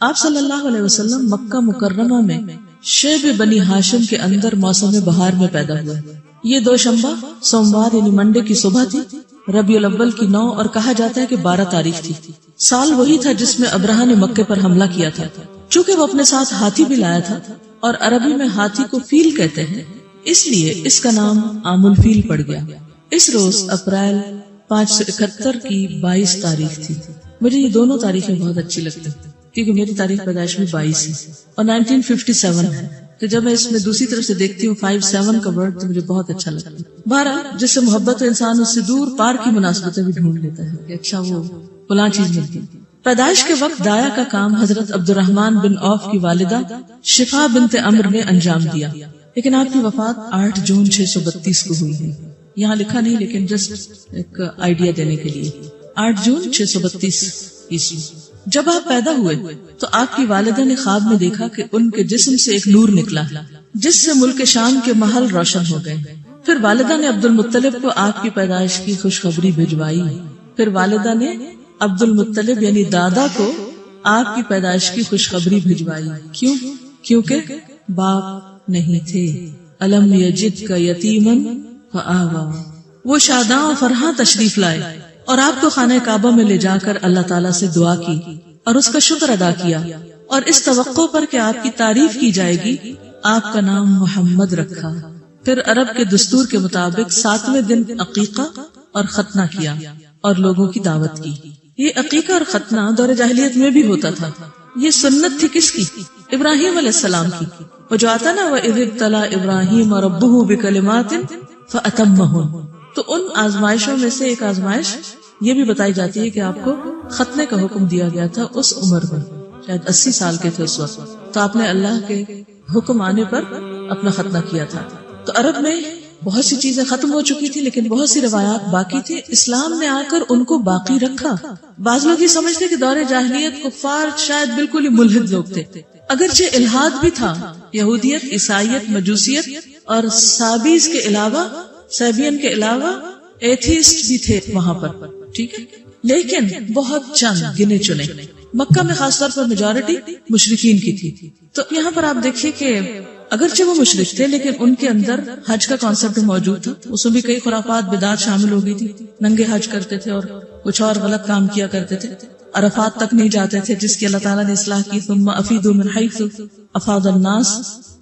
آپ صلی اللہ علیہ وسلم مکہ مکرمہ میں شعب بنی ہاشم کے اندر موسم بہار میں پیدا ہوئے. یہ دوشنبہ سوموار یعنی منڈے کی صبح تھی. ربیع الاول کی 9 اور کہا جاتا ہے کہ 12 تاریخ تھی. سال وہی تھا جس میں ابرہہ نے مکے پر حملہ کیا تھا. چونکہ وہ اپنے ساتھ ہاتھی بھی لایا تھا اور عربی میں ہاتھی کو فیل کہتے ہیں، اس لیے اس کا نام عام الفیل پڑ گیا. اس روز اپریل 571 کی 22 تاریخ تھی. مجھے یہ دونوں تاریخیں بہت اچھی لگتی ہیں کیونکہ میری تاریخ پیدائش میں 22 ہے اور 1957 ہے. تو جب میں اس میں دوسری طرف سے دیکھتی ہوں 57 کا ورڈ تو مجھے بہت اچھا لگتا ہے. بہرحال جس سے محبت و انسان اس سے دور پار کی مناسبتیں بھی ڈھونڈ لیتا ہے کہ اچھا وہ فلاں چیز ملتی. پیدائش کے وقت دایا کا کام حضرت عبد الرحمن بن عوف کی والدہ شفا بنت عمرو نے انجام دیا، لیکن آپ کی وفات 8 جون 632 کو ہوئی ہے. یہاں لکھا نہیں لیکن جسٹ ایک آئیڈیا دینے کے لیے 8 جون 632 عیسوی. جب آپ پیدا ہوئے تو آپ کی والدہ نے خواب میں دیکھا کہ ان کے جسم سے ایک نور نکلا جس سے ملک شام کے محل روشن ہو گئے. پھر والدہ نے عبد المطلب کو آپ کی پیدائش کی خوشخبری بھجوائی. پھر والدہ نے عبد المطلب یعنی دادا کو آپ کی پیدائش کی خوشخبری بھجوائی. کیوں؟ کیونکہ باپ نہیں تھے. الم یجدک یتیما فآویٰ. وہ شاداں و فرحاں تشریف لائے اور آپ کو خانہ کعبہ میں لے جا کر اللہ تعالیٰ سے دعا کی اور اس کا شکر ادا کیا اور اس توقع پر کہ آپ کی تعریف کی جائے گی آپ کا نام محمد رکھا. پھر عرب کے دستور کے مطابق 7ویں دن عقیقہ اور ختنہ کیا اور لوگوں کی دعوت کی. یہ عقیقہ اور ختنہ دور جاہلیت میں بھی ہوتا تھا. یہ سنت تھی کس کی؟ ابراہیم علیہ السلام کی. وہ جو آتا نا وَإِذِ ابْتَلَىٰ إِبْرَاهِيمَ رَبُّهُ بِكَلِمَاتٍ فَأَتَمَّهُنَّ. تو ان آزمائشوں میں سے ایک آزمائش یہ بھی بتائی جاتی ہے کہ آپ کو ختنے کا حکم دیا گیا تھا اس عمر میں، شاید 80 سال کے تھے اس وقت. تو آپ نے اللہ کے حکم آنے پر اپنا ختنہ کیا تھا. تو عرب میں بہت سی چیزیں ختم ہو چکی تھی لیکن بہت سی روایات باقی تھی. اسلام نے آ کر ان کو باقی رکھا. بعض لوگ یہ سمجھتے کہ دور جاہلیت کفار شاید بالکل ہی ملحد لوگ تھے، اگرچہ الحاد بھی تھا. یہودیت، عیسائیت، مجوسیت اور سابیز کے علاوہ، سیبین کے علاوہ ایتھیسٹ بھی تھے وہاں پر، ٹھیک ہے، لیکن بہت چند گنے چنے. مکہ میں خاص طور پر میجورٹی مشرکین کی تھی. تو یہاں پر آپ دیکھیے کہ اگرچہ وہ مشرک تھے لیکن ان کے اندر حج کا کانسیپٹ موجود تھا. اس میں بھی کئی خرافات بدعات شامل ہو گئی تھی. ننگے حج کرتے تھے اور کچھ اور غلط کام کیا کرتے تھے. عرفات تک نہیں جاتے تھے جس کی اللہ تعالیٰ نے اصلاح کی. ثم افیدوا من حیث افاض الناس.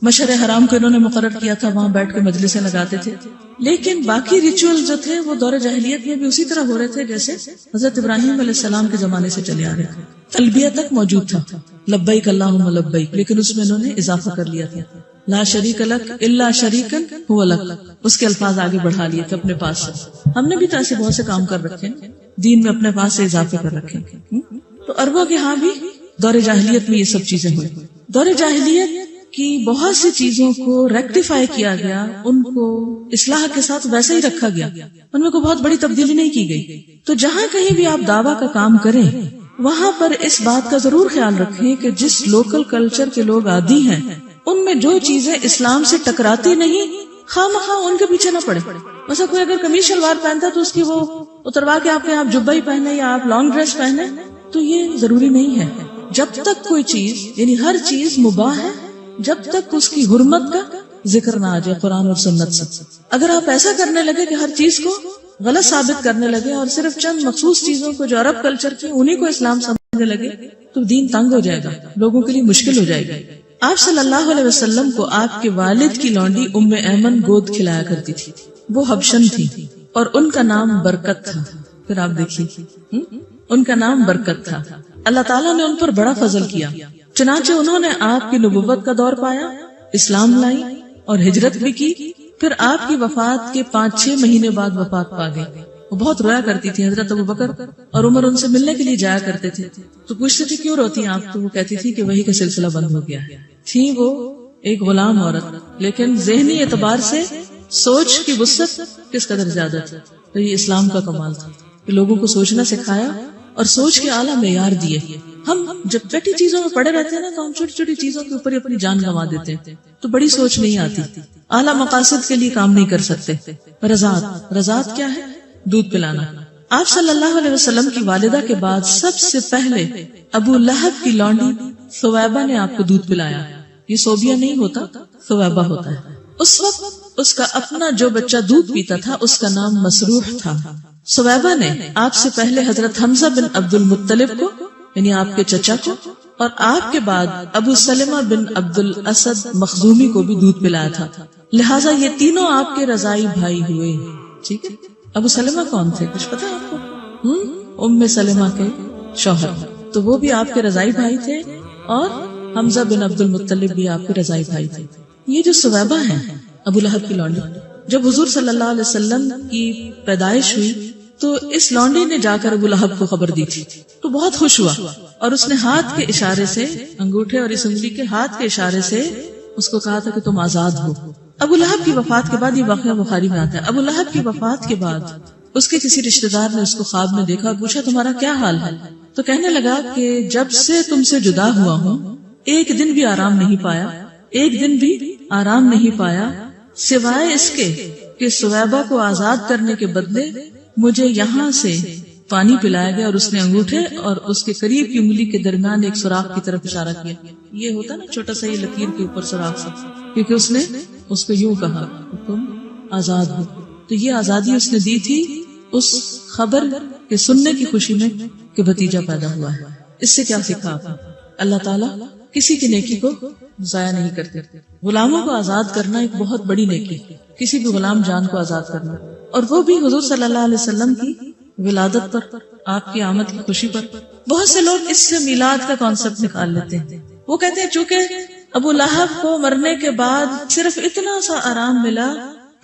مشعر حرام کو انہوں نے مقرر کیا تھا، وہاں بیٹھ کے مجلسیں لگاتے تھے. لیکن باقی ریچول جو تھے وہ دور جاہلیت میں بھی اسی طرح ہو رہے تھے جیسے حضرت ابراہیم علیہ السلام کے زمانے سے چلے آ رہے تھے. تلبیہ تک موجود تھا، لبیک اللہم لبیک، لیکن اس میں انہوں نے اضافہ کر لیا تھا. لا شریک لک الا شریکا هو لک، اس کے الفاظ آگے بڑھا لیے تھے اپنے پاس سے. ہم نے بھی تو ایسے بہت سے کام کر رکھے ہیں، دین میں اپنے پاس سے اضافے کر رکھے. تو عربوں کے ہاں بھی دور جاہلیت میں یہ سب چیزیں ہوئی. دور جاہلیت کی بہت سی چیزوں کو ریکٹیفائی کیا گیا، ان کو اصلاح کے ساتھ ویسے ہی رکھا گیا، ان میں کوئی بہت بڑی تبدیلی نہیں کی گئی. تو جہاں کہیں بھی آپ دعویٰ کا کام کریں وہاں پر اس بات کا ضرور خیال رکھیں کہ جس لوکل کلچر کے لوگ عادی ہیں ان میں جو چیزیں اسلام سے ٹکراتی نہیں خواہ ان کے پیچھے نہ پڑے. مثلا کوئی اگر قمیص شلوار پہنتا تو اس کی وہ اتروا کے آپ جبہ ہی پہنے یا آپ لانگ ڈریس پہنے، تو یہ ضروری نہیں ہے. جب تک کوئی چیز یعنی ہر چیز مباح ہے جب تک اس کی حرمت کا ذکر نہ آ جائے قرآن اور سنت سے. اگر آپ ایسا کرنے لگے کہ ہر چیز کو غلط ثابت کرنے لگے اور صرف چند مخصوص چیزوں کو جو عرب کلچر کی انہی کو اسلام سمجھنے لگے تو دین تنگ ہو جائے گا، لوگوں کے لیے مشکل ہو جائے گا. آپ صلی اللہ علیہ وسلم کو آپ کے والد کی لونڈی ام ایمن گود کھلایا کرتی تھی. وہ حبشن تھی اور ان کا نام برکت تھا. پھر آپ دیکھیے ان کا نام برکت تھا. اللہ تعالیٰ نے ان پر بڑا فضل کیا، چنانچہ انہوں نے آپ کی نبوت کا دور پایا، اسلام لائی اور ہجرت بھی کی. پھر آپ کی وفات کے 5-6 مہینے بعد وفات پا گئی. وہ بہت رویا کرتی تھی. حضرت ابوبکر اور عمر ان سے ملنے کے لیے جایا کرتے تھے تو پوچھتے تھے کیوں روتی ہیں آپ؟ تو وہ کہتی تھی کہ وہی کا سلسلہ بند ہو گیا ہے. تھی وہ ایک غلام عورت لیکن ذہنی اعتبار سے سوچ کی وسعت کس قدر زیادہ تھی. تو یہ اسلام کا کمال تھا کہ لوگوں کو سوچنا سکھایا اور سوچ کے اعلیٰ معیار دیے. ہم جب پیٹی چیزوں میں پڑے رہتے ہیں نا تو ہم چھوٹی چھوٹی چیزوں کے اوپر اپنی جان گنوا دیتے ہیں، تو بڑی سوچ نہیں آتی، اعلیٰ مقاصد کے لیے کام نہیں کر سکتے. رضاعت کیا ہے؟ دودھ پلانا. آپ صلی اللہ علیہ وسلم کی والدہ کے بعد سب سے پہلے ابو لہب کی لونڈی ثویبہ نے آپ کو دودھ پلایا. یہ صوبیہ نہیں ہوتا، ثویبہ ہوتا ہے. اس وقت اس کا اپنا جو بچہ دودھ پیتا تھا اس کا نام مسروح تھا. ثویبہ نے آپ سے پہلے حضرت حمزہ بن عبد المطلب کو یعنی آپ کے چچا کو اور آپ کے بعد ابو سلمہ بن عبد الاسد مخزومی کو بھی دودھ پلایا تھا. لہٰذا یہ تینوں آپ کے رضائی بھائی ہوئے. ٹھیک ہے. ابو سلمہ کون تھے کچھ پتا ہے آپ کو؟ ام سلمہ کے شوہر، تو وہ بھی آپ کے رضائی بھائی تھے اور حمزہ بن عبد المطلب بھی آپ کے رضائی بھائی تھے. یہ جو ثویبہ ہیں ابو لہب کی لونڈی، جب حضور صلی اللہ علیہ وسلم کی پیدائش ہوئی تو اس لونڈی نے جا کر ابو لہب کو خبر دی تھی تو بہت خوش ہوا اور اس نے ہاتھ کے اشارے سے، انگوٹھے اور اس انگلی کے ہاتھ کے اشارے سے اس کو کہا تھا کہ تم آزاد ہو. ابو لہب کی وفات کے بعد یہ واقعہ بخاری میں آتا ہے. ابو لہب کی وفات کے بعد اس کے کسی رشتہ دار نے اس کو خواب میں دیکھا، پوچھا تمہارا کیا حال ہے؟ تو کہنے لگا کہ جب سے تم سے جدا ہوا ہوں ایک دن بھی آرام نہیں پایا، ایک دن بھی آرام نہیں پایا سوائے اس کے کہ ثویبہ کو آزاد کرنے کے بدلے مجھے یہاں سے پانی پلایا گیا اور اس نے انگوٹھے اور اس کے قریب کی انگلی کے درمیان ایک سوراخ کی طرف اشارہ کیا. یہ ہوتا نا چھوٹا سا یہ لکیر کے اوپر سوراخ سے، کیونکہ اس نے اس کو یوں کہا تم آزاد ہو. تو یہ آزادی اس نے دی تھی اس خبر کے سننے کی خوشی میں کہ بھتیجا پیدا ہوا ہے. اس سے کیا سیکھا آپ نے؟ اللہ تعالیٰ کسی کی نیکی کو ضائع نہیں کرتے. غلاموں کو آزاد کرنا ایک بہت بڑی نیکی، کسی بھی غلام جان کو آزاد کرنا، اور وہ بھی حضور صلی اللہ علیہ وسلم کی ولادت پر، آپ کی آمد کی خوشی پر. بہت سے لوگ اس سے میلاد کا کانسیپٹ نکال لیتے ہیں. وہ کہتے ہیں چونکہ ابو لہب کو مرنے کے بعد صرف اتنا سا آرام ملا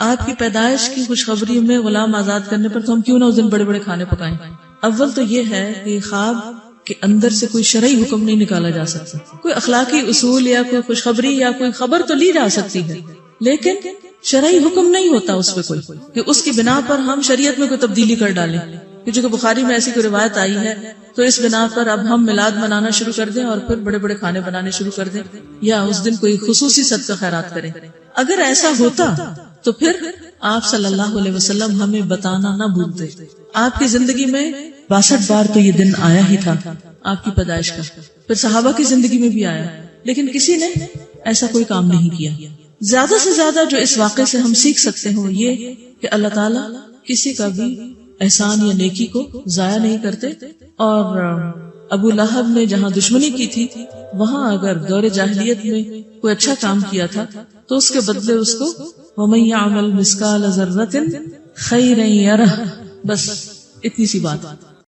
آپ کی پیدائش کی خوشخبری میں غلام آزاد کرنے پر، تو ہم کیوں نہ اس دن بڑے بڑے کھانے پکائیں. اول تو یہ ہے کہ خواب کے اندر سے کوئی شرعی حکم نہیں نکالا جا سکتا. کوئی اخلاقی اصول یا کوئی خوشخبری یا کوئی خبر تو لی جا سکتی ہے، لیکن شرعی حکم نہیں ہوتا اس پہ کوئی کہ اس کی بنا پر ہم شریعت میں کوئی تبدیلی کر ڈالیں. کیونکہ بخاری میں ایسی کوئی روایت آئی ہے تو اس بنا پر اب ہم میلاد منانا شروع کر دیں اور پھر بڑے بڑے کھانے بنانے شروع کر دیں یا اس دن کوئی خصوصی صدقہ خیرات کریں. اگر ایسا ہوتا تو پھر آپ صلی اللہ علیہ وسلم ہمیں بتانا نہ بھولتے. آپ کی زندگی میں 62 بار تو یہ دن آیا ہی تھا آپ کی پیدائش کا، پھر صحابہ کی زندگی میں بھی آیا، لیکن کسی نے ایسا کوئی کام نہیں کیا. زیادہ سے زیادہ جو اس واقعے سے ہم سیکھ سکتے ہیں یہ کہ اللہ تعالیٰ کسی کا بھی احسان یا نیکی کو ضائع نہیں کرتے. اور ابو لہب نے جہاں دشمنی کی تھی وہاں اگر دور جاہلیت میں کوئی اچھا کام کیا تھا تو اس کے بدلے اس کو وَمَن يَعْمَلْ مِثْقَالَ ذَرَّةٍ خَيْرًا يَرَهُ، بس اتنی سی بات.